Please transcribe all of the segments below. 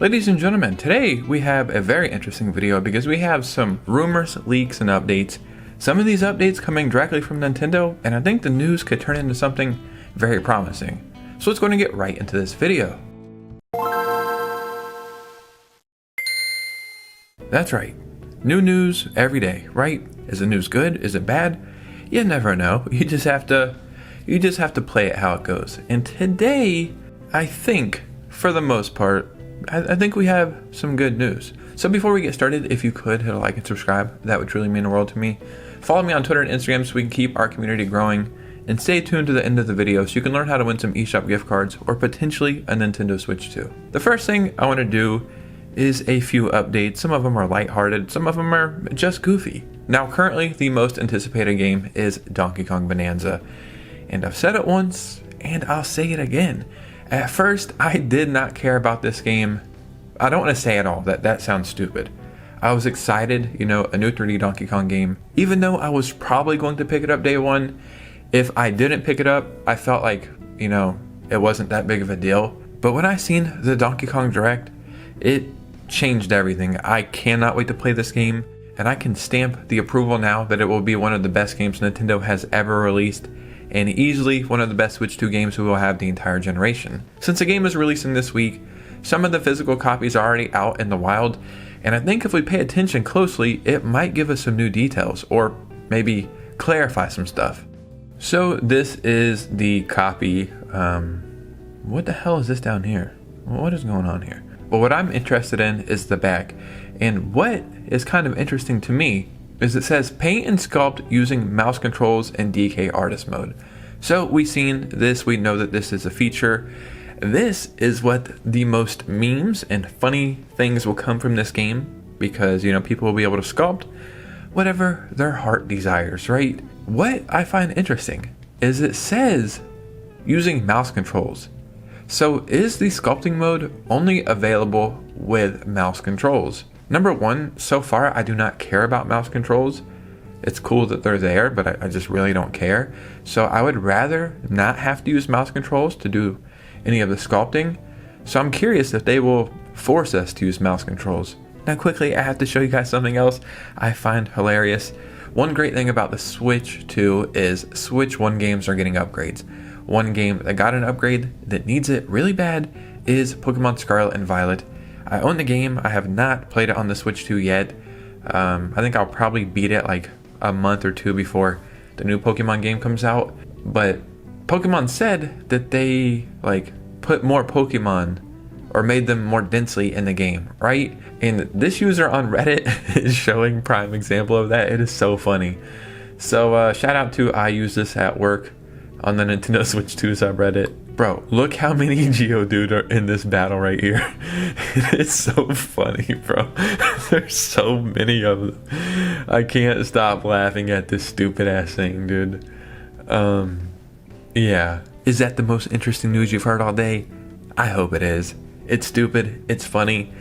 Ladies and gentlemen, today we have a very interesting video because we have some rumors, leaks, and updates. Some of these updates coming directly from Nintendo, and I think the news could turn into something very promising. So let's go and get right into this video. That's right, new news every day, right? Is the news good? Is it bad? You never know. You just have to play it how it goes. And today, I think, for the most part, I think we have some good news. So before we get started, if you could hit a like and subscribe, that would truly mean the world to me. Follow me on Twitter and Instagram so we can keep our community growing. And stay tuned to the end of the video so you can learn how to win some eShop gift cards or potentially a Nintendo Switch 2. The first thing I want to do is a few updates. Some of them are lighthearted, some of them are just goofy. Now currently the most anticipated game is Donkey Kong Bonanza. And I've said it once and I'll say it again. At first, I did not care about this game. I don't want to say at all, that sounds stupid. I was excited, a new 3D Donkey Kong game. Even though I was probably going to pick it up day one, if I didn't pick it up, I felt like, it wasn't that big of a deal. But when I seen the Donkey Kong Direct, it changed everything. I cannot wait to play this game, and I can stamp the approval now that it will be one of the best games Nintendo has ever released, and easily one of the best Switch 2 games we will have the entire generation. Since the game is releasing this week, some of the physical copies are already out in the wild, and I think if we pay attention closely, it might give us some new details, or maybe clarify some stuff. So this is the copy. What the hell is this down here? What is going on here? Well, what I'm interested in is the back, and what is kind of interesting to me is it says paint and sculpt using mouse controls and DK artist mode. So we've seen this, we know that this is a feature. This is what the most memes and funny things will come from this game because, people will be able to sculpt whatever their heart desires, right? What I find interesting is it says using mouse controls. So is the sculpting mode only available with mouse controls? Number one, so far I do not care about mouse controls. It's cool that they're there, but I just really don't care. So I would rather not have to use mouse controls to do any of the sculpting. So I'm curious if they will force us to use mouse controls. Now quickly, I have to show you guys something else I find hilarious. One great thing about the Switch 2 is Switch 1 games are getting upgrades. One game that got an upgrade that needs it really bad is Pokemon Scarlet and Violet. I own the game. I have not played it on the Switch 2 yet. I think I'll probably beat it like a month or two before the new Pokemon game comes out. But Pokemon said that they put more Pokemon or made them more densely in the game, right? And this user on Reddit is showing prime example of that. It is so funny. So shout out to I use this at work on the Nintendo Switch 2 subreddit. Bro, look how many Geodude are in this battle right here. It's so funny, bro. There's so many of them. I can't stop laughing at this stupid ass thing, dude. Yeah. Is that the most interesting news you've heard all day? I hope it is. It's stupid, it's funny,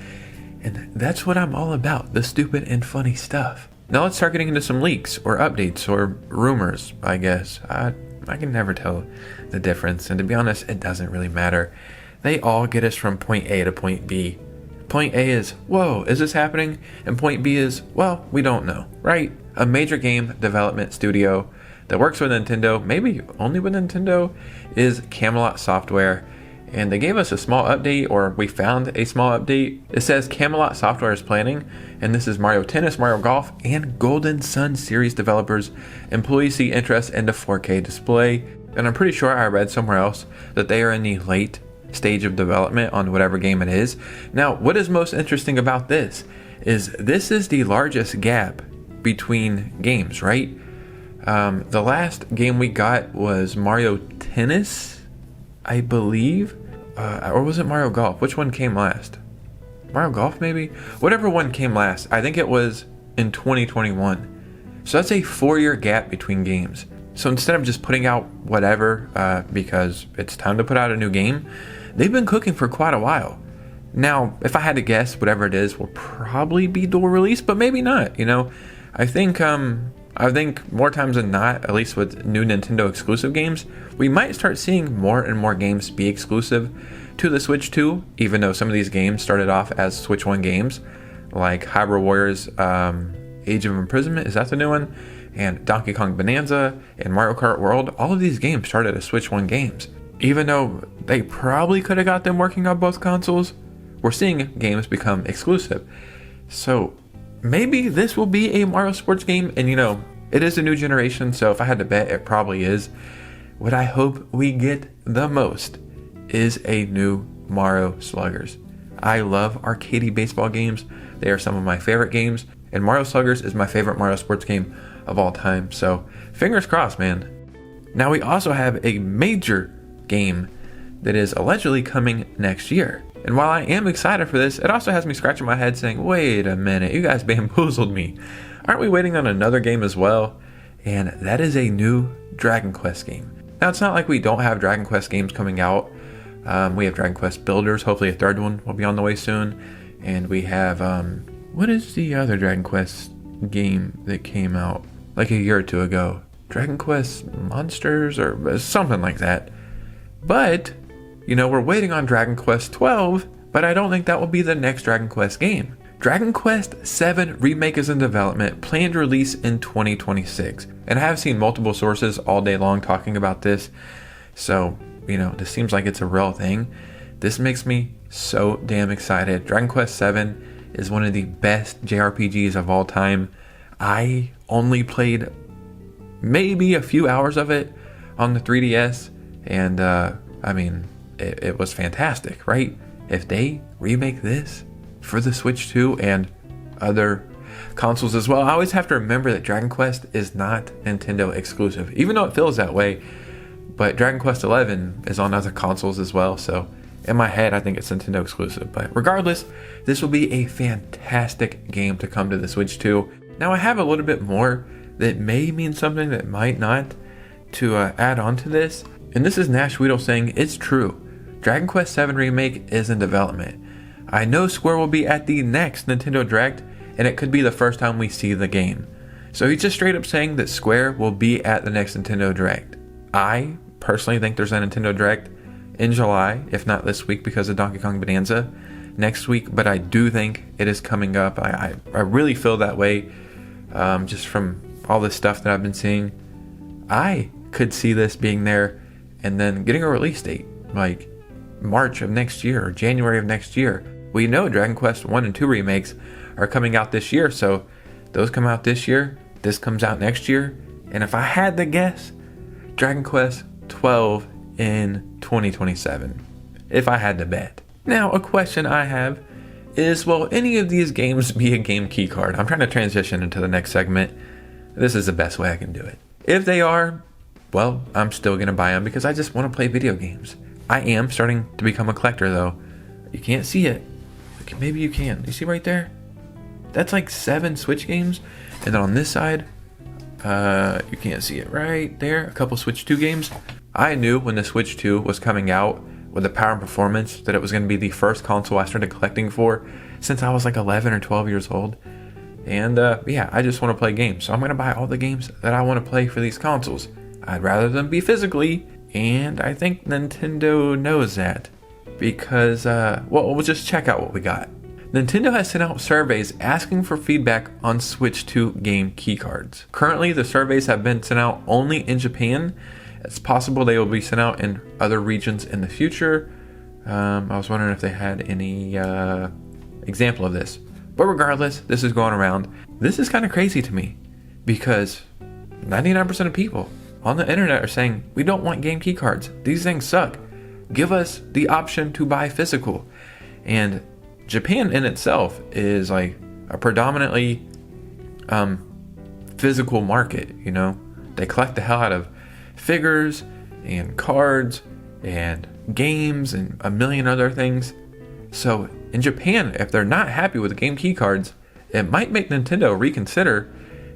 and that's what I'm all about, the stupid and funny stuff. Now let's start getting into some leaks or updates or rumors, I guess. I can never tell the difference, and to be honest, it doesn't really matter. They all get us from point A to point B. Point A is, whoa, is this happening? And point B is, well, we don't know, right? A major game development studio that works with Nintendo, maybe only with Nintendo, is Camelot Software. And they gave us a small update, or we found a small update. It says Camelot Software is planning, and this is Mario Tennis, Mario Golf, and Golden Sun series developers. Employees see interest in the 4K display, and I'm pretty sure I read somewhere else that they are in the late stage of development on whatever game it is. Now, what is most interesting about this is the largest gap between games, right? The last game we got was Mario Tennis, I believe. Or was it Mario Golf? Which one came last? Mario Golf, maybe? Whatever one came last. I think it was in 2021. So that's a 4-year gap between games. So instead of just putting out whatever, because it's time to put out a new game, they've been cooking for quite a while. Now, if I had to guess, whatever it is will probably be dual release, but maybe not, I think I think more times than not, at least with new Nintendo exclusive games, we might start seeing more and more games be exclusive to the Switch 2, even though some of these games started off as Switch 1 games, like Hyrule Warriors Age of Imprisonment, is that the new one? And Donkey Kong Bonanza and Mario Kart World, all of these games started as Switch 1 games. Even though they probably could have got them working on both consoles, we're seeing games become exclusive. So maybe this will be a Mario Sports game, and it is a new generation, so if I had to bet, it probably is. What I hope we get the most is a new Mario Sluggers. I love arcadey baseball games. They are some of my favorite games, and Mario Sluggers is my favorite Mario Sports game of all time, so fingers crossed, man. Now we also have a major game that is allegedly coming next year. And while I am excited for this, it also has me scratching my head saying, wait a minute, you guys bamboozled me. Aren't we waiting on another game as well? And that is a new Dragon Quest game. Now, it's not like we don't have Dragon Quest games coming out. We have Dragon Quest Builders. Hopefully a third one will be on the way soon. And we have, what is the other Dragon Quest game that came out like a year or two ago? Dragon Quest Monsters or something like that. But we're waiting on Dragon Quest 12, but I don't think that will be the next Dragon Quest game. Dragon Quest 7 Remake is in development, planned release in 2026. And I have seen multiple sources all day long talking about this. So, this seems like it's a real thing. This makes me so damn excited. Dragon Quest 7 is one of the best JRPGs of all time. I only played maybe a few hours of it on the 3DS, and it was fantastic, right? If they remake this for the Switch 2 and other consoles as well, I always have to remember that Dragon Quest is not Nintendo exclusive, even though it feels that way. But Dragon Quest 11 is on other consoles as well, so in my head, I think it's Nintendo exclusive. But regardless, this will be a fantastic game to come to the Switch 2. Now, I have a little bit more that may mean something that might not to add on to this. And this is Nash Weedle saying, it's true. Dragon Quest 7 Remake is in development. I know Square will be at the next Nintendo Direct, and it could be the first time we see the game. So he's just straight up saying that Square will be at the next Nintendo Direct. I personally think there's a Nintendo Direct in July, if not this week because of Donkey Kong Bonanza next week, but I do think it is coming up. I really feel that way, just from all this stuff that I've been seeing. I could see this being there and then getting a release date, like March of next year or January of next year. We know Dragon Quest 1 and 2 remakes are coming out this year, so those come out this year, this comes out next year, and if I had to guess, Dragon Quest 12 in 2027, if I had to bet. Now, a question I have is, will any of these games be a game keycard? I'm trying to transition into the next segment. This is the best way I can do it. If they are, well, I'm still going to buy them because I just want to play video games. I am starting to become a collector, though. You can't see it. Okay, maybe you can. You see right there? That's like 7 Switch games. And then on this side, you can't see it right there. A couple Switch 2 games. I knew when the Switch 2 was coming out with the power and performance that it was going to be the first console I started collecting for since I was like 11 or 12 years old. And yeah, I just want to play games. So I'm going to buy all the games that I want to play for these consoles. I'd rather them be physically. And I think Nintendo knows that. Because, well, we'll just check out what we got. Nintendo has sent out surveys asking for feedback on Switch 2 game keycards. Currently, the surveys have been sent out only in Japan. It's possible they will be sent out in other regions in the future. I was wondering if they had any example of this. But regardless, this is going around. This is kind of crazy to me because 99% of people on the internet are saying, we don't want game keycards. These things suck. Give us the option to buy physical. And Japan in itself is like a predominantly physical market, you know. They collect the hell out of figures and cards and games and a million other things. So in Japan, if they're not happy with the game keycards, it might make Nintendo reconsider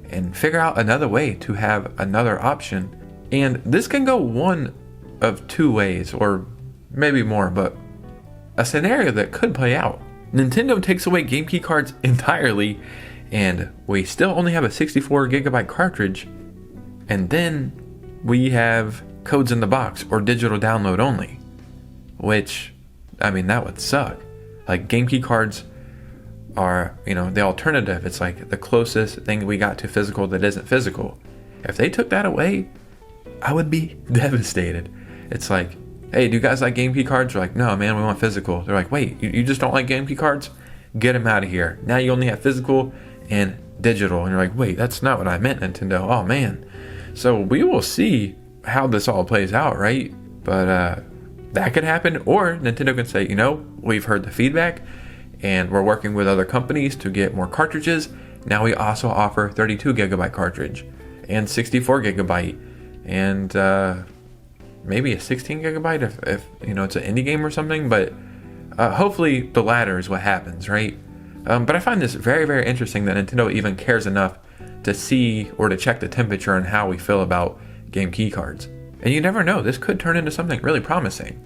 and figure out another way to have another option. And this can go one of two ways, or maybe more, but a scenario that could play out. Nintendo takes away game keycards entirely and we still only have a 64 gigabyte cartridge, and then we have codes in the box or digital download only, which, I mean, that would suck. Like, game key cards are, the alternative. It's like the closest thing we got to physical that isn't physical. If they took that away, I would be devastated. It's like, hey, do you guys like game key cards? They're like, no, man, we want physical. They're like, wait, you just don't like game key cards? Get them out of here. Now you only have physical and digital. And you're like, wait, that's not what I meant, Nintendo. Oh, man. So we will see how this all plays out, right? But that could happen. Or Nintendo can say, we've heard the feedback and we're working with other companies to get more cartridges. Now we also offer 32 gigabyte cartridge and 64 gigabyte and maybe a 16 gigabyte if it's an indie game or something. But hopefully the latter is what happens, right? But I find this very, very interesting that Nintendo even cares enough to see or to check the temperature and how we feel about game key cards. And you never know, this could turn into something really promising.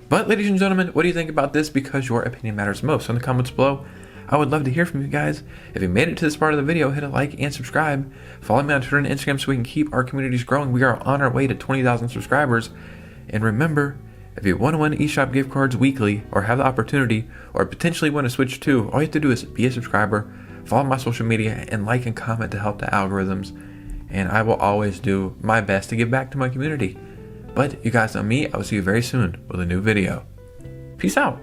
But ladies and gentlemen, what do you think about this? Because your opinion matters most. In the comments below, I would love to hear from you guys. If you made it to this part of the video, hit a like and subscribe. Follow me on Twitter and Instagram so we can keep our communities growing. We are on our way to 20,000 subscribers. And remember, if you want to win eShop gift cards weekly, or have the opportunity, or potentially want to switch to, all you have to do is be a subscriber, follow my social media, and like and comment to help the algorithms. And I will always do my best to give back to my community. But you guys know me, I will see you very soon with a new video. Peace out.